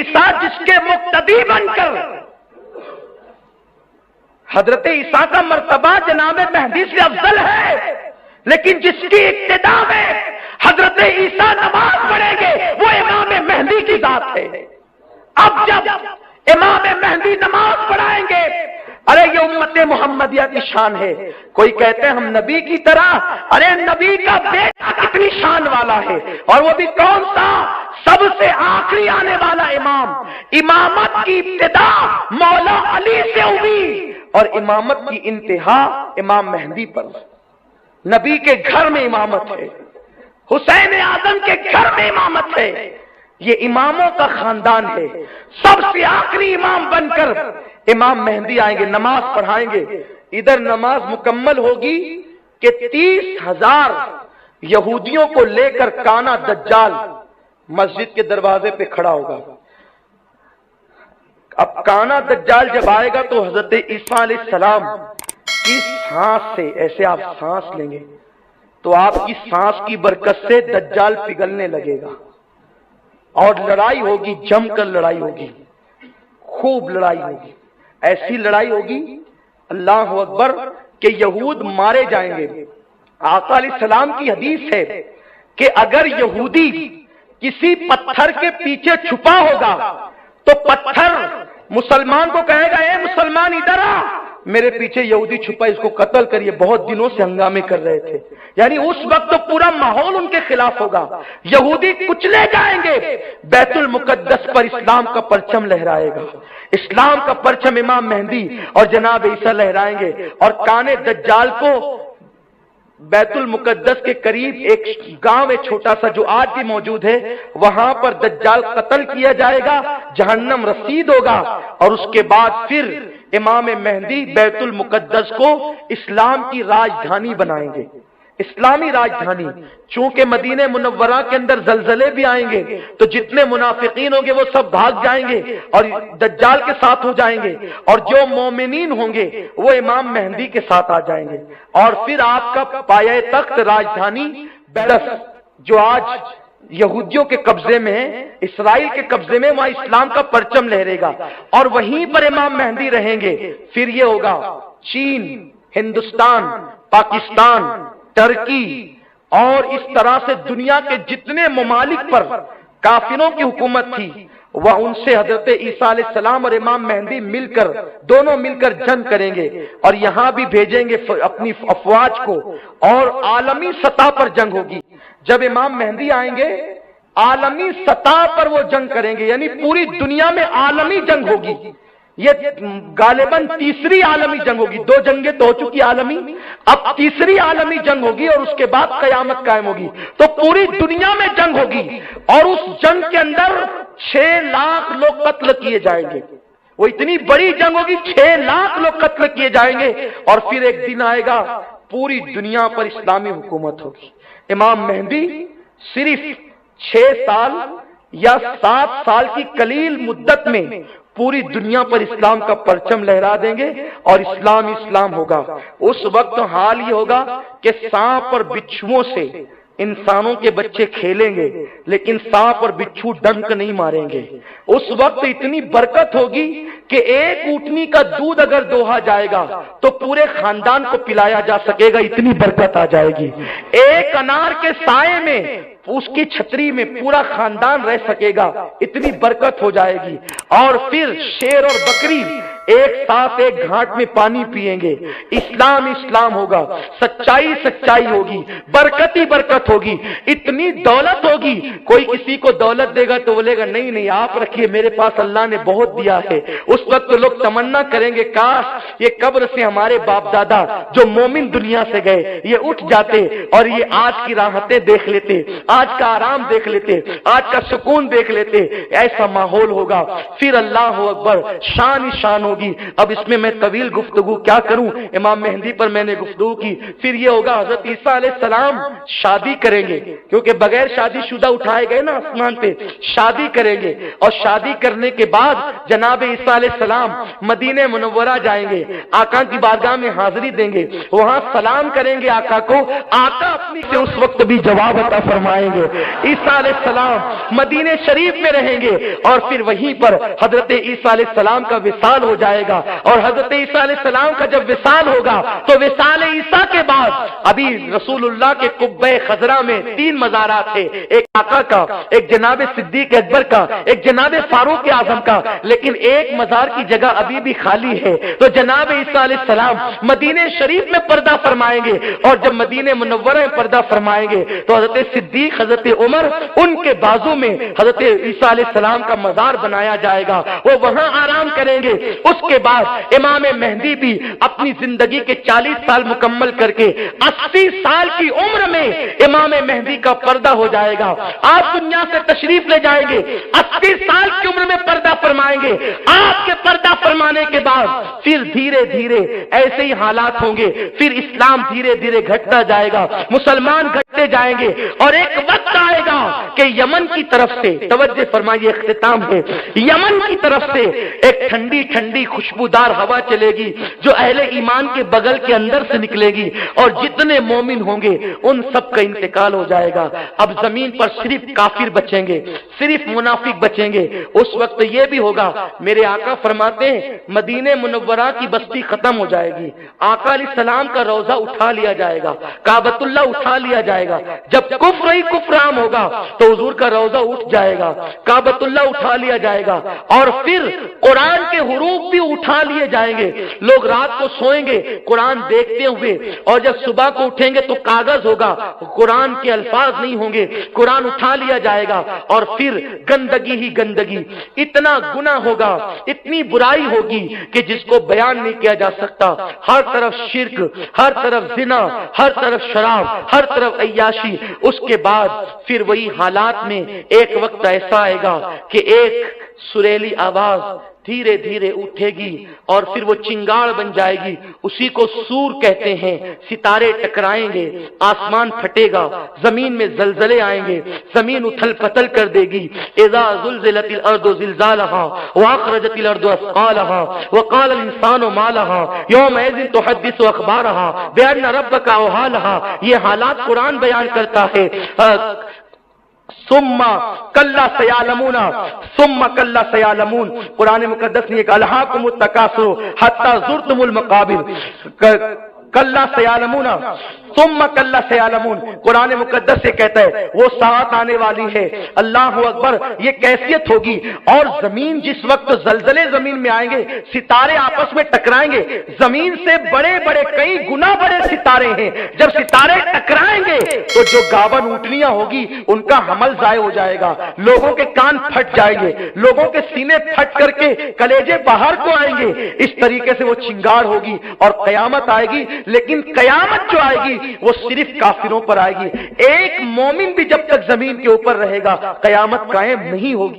عیسیٰ جس کے مقتدی بن کر حضرت عیسیٰ کا مرتبہ جناب مہدی سے افضل ہے، لیکن جس کی ابتدا میں حضرت عیسیٰ نماز پڑھیں گے وہ امام مہدی کی ذات ہے۔ اب جب امام مہدی نماز پڑھائیں گے، ارے یہ امت محمدیہ کی شان ہے۔ کوئی کہتے ہیں ہم نبی کی طرح، ارے نبی کا بیٹا کتنی شان والا ہے، اور وہ بھی کون سا؟ سب سے آخری آنے والا امام۔ امامت کی ابتدا مولا علی سے ہوئی اور امامت کی انتہا امام مہدی پر۔ نبی کے گھر میں امامت ہے، حسین اعظم کے گھر میں امامت ہے۔ یہ اماموں کا خاندان ہے۔ سب سے آخری امام بن کر امام مہدی آئیں گے، نماز پڑھائیں گے۔ ادھر نماز مکمل ہوگی کہ 30,000 یہودیوں کو لے کر کانا دجال مسجد کے دروازے پہ کھڑا ہوگا۔ اب کانا دجال جب آئے گا تو حضرت عیسیٰ علیہ السلام کی سانس سے، ایسے آپ سانس لیں گے تو آپ کی سانس کی برکت سے دجال پگھلنے لگے گا، اور لڑائی ہوگی، جم کر لڑائی ہوگی، خوب لڑائی ہوگی۔ ایسی لڑائی ہوگی اللہ اکبر کہ یہود مارے جائیں گے۔ آقا علیہ السلام کی حدیث ہے کہ اگر یہودی کسی پتھر کے پیچھے چھپا ہوگا تو پتھر مسلمان کو کہے گا اے مسلمان ادھر آ، میرے پیچھے یہودی چھپا، اس کو قتل کریے، بہت دنوں سے ہنگامے کر رہے تھے۔ یعنی اس وقت تو پورا ماحول ان کے خلاف ہوگا، یہودی کچلے جائیں گے، بیت المقدس پر اسلام کا پرچم لہرائے گا، اسلام کا پرچم امام مہدی اور جناب عیسیٰ لہرائیں گے، اور کانے دجال کو بیت المقدس کے قریب ایک گاؤں ہے چھوٹا سا جو آج بھی موجود ہے، وہاں پر دجال قتل کیا جائے گا، جہنم رسید ہوگا، اور اس کے بعد پھر امام مہدی بیت المقدس کو اسلام کی راجدھانی بنائیں گے، اسلامی راجدھانی۔ چونکہ مدینہ منورہ کے اندر زلزلے بھی آئیں گے تو جتنے منافقین ہوں گے وہ سب بھاگ جائیں گے اور دجال کے ساتھ ہو جائیں گے، اور جو مومنین ہوں گے وہ امام مہدی کے ساتھ آ جائیں گے، اور پھر آپ کا پایہ تخت راجدھانی بیرس جو آج یہودیوں کے قبضے میں ہے، اسرائیل کے قبضے میں، وہاں اسلام کا پرچم لہرے گا، اور وہیں پر امام مہدی رہیں گے۔ پھر یہ ہوگا چین، ہندوستان، پاکستان، ترکی، اور اس طرح سے دنیا کے جتنے ممالک پر کافروں کی حکومت تھی وہ ان سے حضرت عیسیٰ علیہ السلام اور امام مہدی مل کر، دونوں مل کر جنگ کریں گے، اور یہاں بھی بھیجیں گے اپنی افواج کو، اور عالمی سطح پر جنگ ہوگی۔ جب امام مہدی آئیں گے عالمی سطح پر وہ جنگ کریں گے، یعنی پوری دنیا میں عالمی جنگ ہوگی۔ یہ غالباً تیسری عالمی جنگ ہوگی، 2 جنگیں تو ہو چکی عالمی، اب تیسری عالمی جنگ ہوگی، اور اس کے بعد قیامت قائم ہوگی، تو پوری دنیا میں جنگ ہوگی، اور اس جنگ کے اندر 6 لاکھ لوگ قتل کیے جائیں گے۔ وہ اتنی بڑی جنگ ہوگی، 6 لاکھ لوگ قتل کیے جائیں گے، اور پھر ایک دن آئے گا پوری دنیا پر اسلامی حکومت ہوگی۔ امام مہدی صرف 6 سال یا 7 سال کی قلیل مدت میں پوری دنیا پر اسلام کا پرچم لہرا دیں گے، اور اسلام اسلام ہوگا۔ اس وقت حال یہ ہوگا کہ سانپ اور بچھوؤں سے انسانوں کے بچے کھیلیں گے، لیکن سانپ اور بچھو ڈنک نہیں ماریں گے۔ اس وقت اتنی برکت ہوگی کہ ایک اونٹنی کا دودھ اگر دوہا جائے گا تو پورے خاندان کو پلایا جا سکے گا، اتنی برکت آ جائے گی۔ ایک انار کے سائے میں، اس کی چھتری میں پورا خاندان رہ سکے گا، اتنی برکت ہو جائے گی۔ اور پھر شیر اور بکری ایک ساتھ ایک گھاٹ میں پانی پیئیں گے، اسلام اسلام ہوگا، سچائی سچائی ہوگی، برکت ہی برکت ہوگی، اتنی دولت ہوگی۔ کوئی کسی کو دولت دے گا تو بولے گا نہیں نہیں آپ رکھیے، میرے پاس اللہ نے بہت دیا ہے۔ اس وقت تو لوگ تمنا کریں گے کاش یہ قبر سے ہمارے باپ دادا جو مومن دنیا سے گئے یہ اٹھ جاتے اور یہ آج کی راحتیں دیکھ لیتے، آج کا آرام دیکھ لیتے، آج کا سکون دیکھ لیتے۔ ایسا ماحول ہوگا، پھر اللہ اکبر، شان ہی شان ہوگی. اب اس میں طویل گفتگو کیا کروں, امام مہدی پر میں نے گفتگو کی. پھر یہ ہوگا حضرت عیسیٰ علیہ السلام شادی کریں گے, کیونکہ بغیر شادی شدہ اٹھائے گئے نا آسمان پہ, شادی کریں گے, اور شادی کرنے کے بعد جناب عیسیٰ علیہ السلام مدینہ منورہ جائیں گے, آقا کی بارگاہ میں حاضری دیں گے, وہاں سلام کریں گے آقا کو. آقا اپنی سے اس وقت بھی جواب عطا فرمائیں گے. عیسیٰ علیہ السلام مدینہ شریف میں رہیں گے, اور پھر وہیں پر حضرت عیسیٰ علیہ السلام کا وصال ہو جائے گا. اور حضرت عیسیٰ علیہ السلام کا جب وصال ہوگا تو وصال عیسیٰ کے بعد ابھی رسول اللہ کے قبہ خضرا میں 3 مزارات تھے, ایک آقا کا, ایک جناب صدیق اکبر کا, ایک جناب فاروق اعظم کا, لیکن ایک مزار کی جگہ ابھی بھی خالی ہے. تو جناب عیسیٰ علیہ السلام مدینہ شریف میں پردہ فرمائیں گے, اور جب مدینہ منورہ میں پردہ فرمائیں گے تو حضرت صدیق, حضرت عمر, ان کے بازو میں حضرت عیسیٰ علیہ السلام کا مزار بنایا جائے گا, وہ وہاں آرام کریں گے. اس کے بعد امام مہدی بھی اپنی زندگی کے 40 سال مکمل کر کے 80 سال کی عمر میں امام مہدی کا پردہ ہو جائے گا. آپ دنیا سے تشریف لے جائیں گے, 80 سال کی عمر میں پردہ فرمائیں گے. آپ کے پردہ فرمانے کے بعد پھر دھیرے دھیرے ایسے ہی حالات ہوں گے, پھر اسلام دھیرے دھیرے گھٹتا جائے گا, مسلمان گھٹتے جائیں گے, اور ایک وقت آئے گا کہ یمن کی طرف سے, توجہ فرمائیے اختتام ہے, یمن کی طرف سے ایک ٹھنڈی ٹھنڈی خوشبودار ہوا چلے گی جو اہل ایمان کے بغل کے اندر سے نکلے گی, اور جتنے مومن ہوں گے ان سب کا انتقال ہو جائے گا. اب زمین پر صرف کافر بچیں گے, صرف منافق بچیں گے. اس وقت یہ بھی ہوگا, میرے آقا فرماتے ہیں مدینہ منورہ کی بستی ختم ہو جائے گی, آقا علیہ السلام کا روضہ اٹھا لیا جائے گا, کعبۃ اللہ اٹھا لیا جائے گا. جب کفر ہی کفر عام ہوگا تو حضور کا روضہ اٹھ جائے گا, کعبۃ اللہ اٹھا لیا جائے گا, اور پھر قرآن کے حروف بھی اٹھا لیے جائیں گے. لوگ رات کو سوئیں گے قرآن دیکھتے ہوئے, اور جب صبح کو اٹھیں گے تو کاغذ ہوگا, قرآن کے الفاظ نہیں ہوں گے, قرآن اٹھا لیا جائے گا. اور پھر گندگی ہی گندگی, اتنا گناہ ہوگا, اتنی برائی ہوگی کہ جس کو بیان نہیں کیا جا سکتا. ہر طرف شرک, ہر طرف زنا, ہر طرف شراب, ہر طرف عیاشی. اس کے بعد پھر وہی حالات میں ایک وقت ایسا آئے گا کہ ایک سریلی آواز دھیرے دھیرے اٹھے گی, اور پھر وہ چنگاڑ بن جائے گی, اسی کو سور کہتے ہیں. ستارے ٹکرائیں گے, آسمان پھٹے گا, زمین میں زلزلے آئیں گے, زمین اتھل پتل کر دے گی. اذا زلزلت الارض زلزالها واخرجت الارض اثقالها وقال الانسان ما لها يومئذ تحدث اخبارها بان ربك اوحى لها. یہ حالات قرآن بیان کرتا ہے. ثم کلا سیعلمون, ثم کلا سیعلمون, قرآن مقدس نے کہا الہاکم التکاثر حتی زرتم المقابر, کلا سیعلمون ثم کلا سیعلمون. قرآن مقدس سے کہتا ہے وہ ساتھ آنے والی ہے. اللہ اکبر, یہ کیفیت ہوگی. اور زمین جس وقت زلزلے زمین میں آئیں گے, ستارے آپس میں ٹکرائیں گے, زمین سے بڑے بڑے کئی گنا بڑے ستارے ہیں. جب ستارے ٹکرائیں گے تو جو گاون اونٹنیاں ہوگی ان کا حمل ضائع ہو جائے گا, لوگوں کے کان پھٹ جائیں گے, لوگوں کے سینے پھٹ کر کے کلیجے باہر کو آئیں گے. اس طریقے سے وہ چنگاڑ ہوگی اور قیامت آئے گی. لیکن قیامت جو آئے گی وہ صرف کافروں پر آئے گی. ایک مومن بھی جب تک زمین کے اوپر رہے گا قیامت قائم نہیں ہوگی.